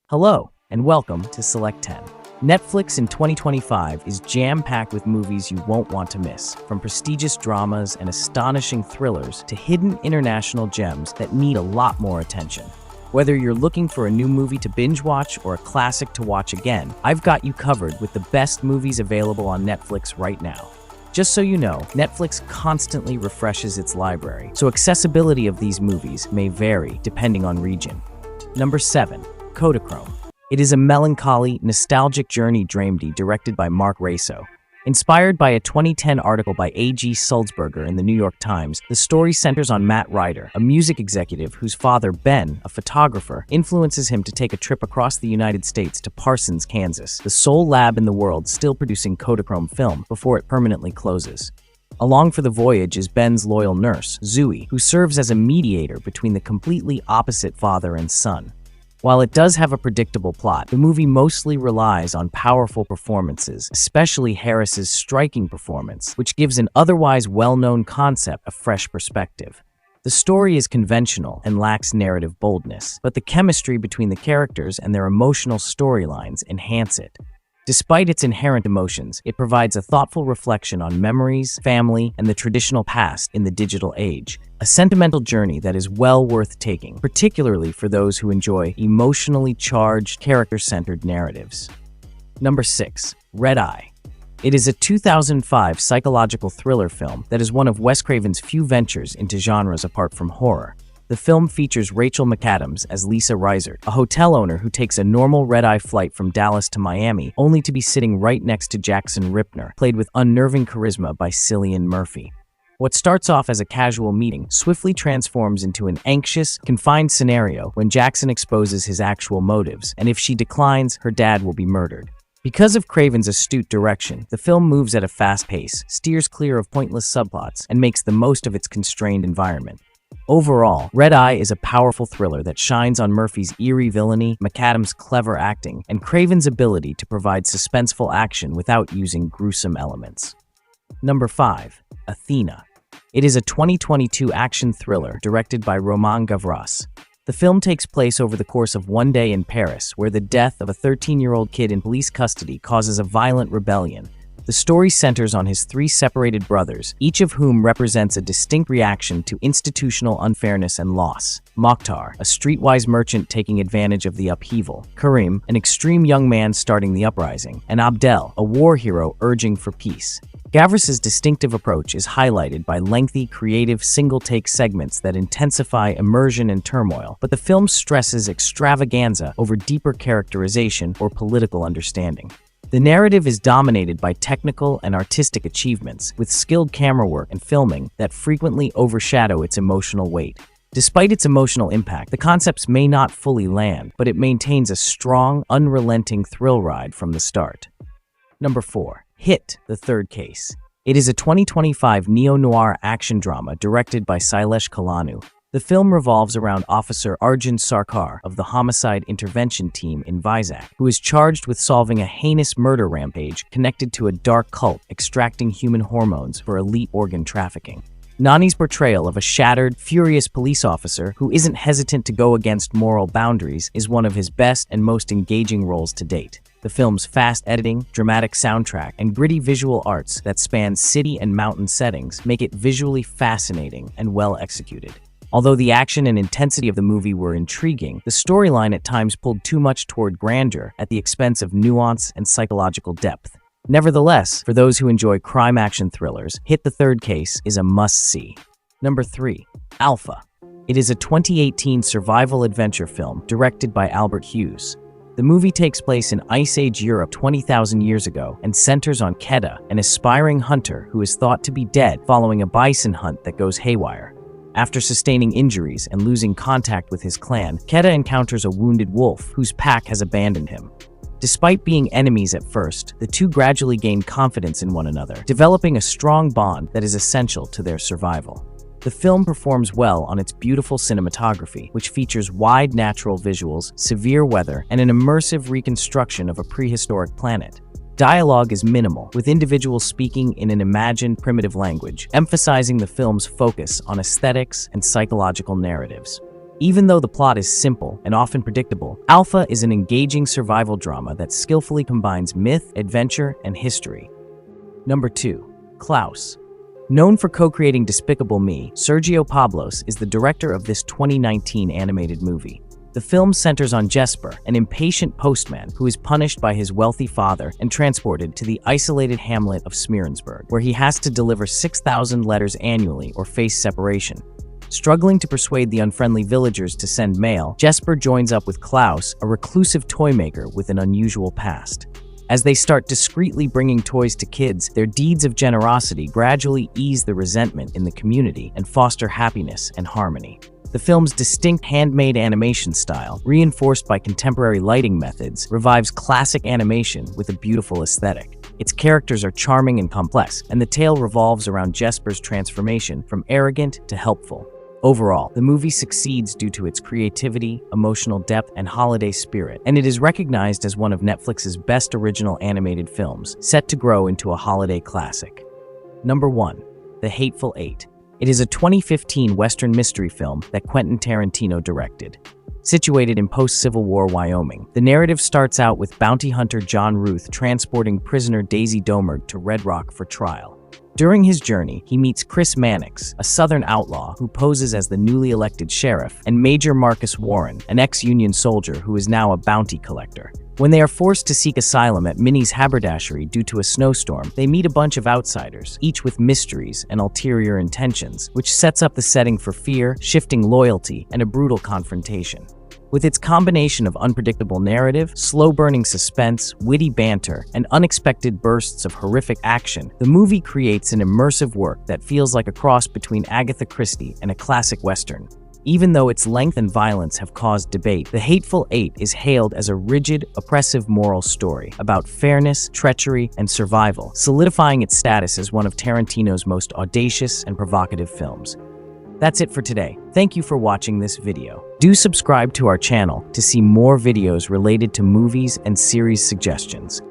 Hello, and welcome to Select 10. Netflix in 2025 is jam-packed with movies you won't want to miss, from prestigious dramas and astonishing thrillers to hidden international gems that need a lot more attention. Whether you're looking for a new movie to binge-watch or a classic to watch again, I've got you covered with the best movies available on Netflix right now. Just so you know, Netflix constantly refreshes its library, so accessibility of these movies may vary depending on region. Number 7. Kodachrome. It is a melancholy, nostalgic journey dramedy directed by Mark Raso. Inspired by a 2010 article by A.G. Sulzberger in the New York Times, the story centers on Matt Ryder, a music executive whose father, Ben, a photographer, influences him to take a trip across the United States to Parsons, Kansas, the sole lab in the world still producing Kodachrome film before it permanently closes. Along for the voyage is Ben's loyal nurse, Zooey, who serves as a mediator between the completely opposite father and son. While it does have a predictable plot, the movie mostly relies on powerful performances, especially Harris's striking performance, which gives an otherwise well-known concept a fresh perspective. The story is conventional and lacks narrative boldness, but the chemistry between the characters and their emotional storylines enhance it. Despite its inherent emotions, it provides a thoughtful reflection on memories, family, and the traditional past in the digital age. A sentimental journey that is well worth taking, particularly for those who enjoy emotionally charged, character-centered narratives. Number 6. Red Eye. It is a 2005 psychological thriller film that is one of Wes Craven's few ventures into genres apart from horror. The film features Rachel McAdams as Lisa Reisert, a hotel owner who takes a normal red-eye flight from Dallas to Miami, only to be sitting right next to Jackson Ripner, played with unnerving charisma by Cillian Murphy. What starts off as a casual meeting swiftly transforms into an anxious, confined scenario when Jackson exposes his actual motives, and if she declines, her dad will be murdered. Because of Craven's astute direction, the film moves at a fast pace, steers clear of pointless subplots, and makes the most of its constrained environment. Overall, Red Eye is a powerful thriller that shines on Murphy's eerie villainy, McAdams' clever acting, and Craven's ability to provide suspenseful action without using gruesome elements. Number 5. Athena. It is a 2022 action thriller directed by Roman Gavras. The film takes place over the course of one day in Paris, where the death of a 13-year-old kid in police custody causes a violent rebellion. The story centers on his three separated brothers, each of whom represents a distinct reaction to institutional unfairness and loss. Mokhtar, a streetwise merchant taking advantage of the upheaval. Karim, an extreme young man starting the uprising. And Abdel, a war hero urging for peace. Gavras's distinctive approach is highlighted by lengthy, creative, single-take segments that intensify immersion and turmoil, but the film stresses extravaganza over deeper characterization or political understanding. The narrative is dominated by technical and artistic achievements, with skilled camera work and filming that frequently overshadow its emotional weight. Despite its emotional impact, the concepts may not fully land, but it maintains a strong, unrelenting thrill ride from the start. Number 4. Hit, the Third Case. It is a 2025 neo-noir action drama directed by Sailesh Kalanu. The film revolves around Officer Arjun Sarkar of the Homicide Intervention Team in Vizag, who is charged with solving a heinous murder rampage connected to a dark cult extracting human hormones for elite organ trafficking. Nani's portrayal of a shattered, furious police officer who isn't hesitant to go against moral boundaries is one of his best and most engaging roles to date. The film's fast editing, dramatic soundtrack, and gritty visual arts that span city and mountain settings make it visually fascinating and well executed. Although the action and intensity of the movie were intriguing, the storyline at times pulled too much toward grandeur at the expense of nuance and psychological depth. Nevertheless, for those who enjoy crime action thrillers, Hit, the Third Case is a must-see. Number 3. Alpha. It is a 2018 survival adventure film directed by Albert Hughes. The movie takes place in Ice Age Europe 20,000 years ago and centers on Keda, an aspiring hunter who is thought to be dead following a bison hunt that goes haywire. After sustaining injuries and losing contact with his clan, Keda encounters a wounded wolf whose pack has abandoned him. Despite being enemies at first, the two gradually gain confidence in one another, developing a strong bond that is essential to their survival. The film performs well on its beautiful cinematography, which features wide natural visuals, severe weather, and an immersive reconstruction of a prehistoric planet. Dialogue is minimal, with individuals speaking in an imagined primitive language, emphasizing the film's focus on aesthetics and psychological narratives. Even though the plot is simple and often predictable, Alpha is an engaging survival drama that skillfully combines myth, adventure, and history. Number 2. Klaus. Known for co-creating Despicable Me, Sergio Pablos is the director of this 2019 animated movie. The film centers on Jesper, an impatient postman who is punished by his wealthy father and transported to the isolated hamlet of Smeerensburg, where he has to deliver 6,000 letters annually or face separation. Struggling to persuade the unfriendly villagers to send mail, Jesper joins up with Klaus, a reclusive toy maker with an unusual past. As they start discreetly bringing toys to kids, their deeds of generosity gradually ease the resentment in the community and foster happiness and harmony. The film's distinct handmade animation style, reinforced by contemporary lighting methods, revives classic animation with a beautiful aesthetic. Its characters are charming and complex, and the tale revolves around Jesper's transformation from arrogant to helpful. Overall, the movie succeeds due to its creativity, emotional depth, and holiday spirit, and it is recognized as one of Netflix's best original animated films, set to grow into a holiday classic. Number 1. The Hateful Eight. It is a 2015 Western mystery film that Quentin Tarantino directed. Situated in post-Civil War Wyoming, the narrative starts out with bounty hunter John Ruth transporting prisoner Daisy Domergue to Red Rock for trial. During his journey, he meets Chris Mannix, a Southern outlaw who poses as the newly elected sheriff, and Major Marcus Warren, an ex-Union soldier who is now a bounty collector. When they are forced to seek asylum at Minnie's haberdashery due to a snowstorm, they meet a bunch of outsiders, each with mysteries and ulterior intentions, which sets up the setting for fear, shifting loyalty, and a brutal confrontation. With its combination of unpredictable narrative, slow-burning suspense, witty banter, and unexpected bursts of horrific action, the movie creates an immersive work that feels like a cross between Agatha Christie and a classic Western. Even though its length and violence have caused debate, The Hateful Eight is hailed as a rigid, oppressive moral story about fairness, treachery, and survival, solidifying its status as one of Tarantino's most audacious and provocative films. That's it for today. Thank you for watching this video. Do subscribe to our channel to see more videos related to movies and series suggestions.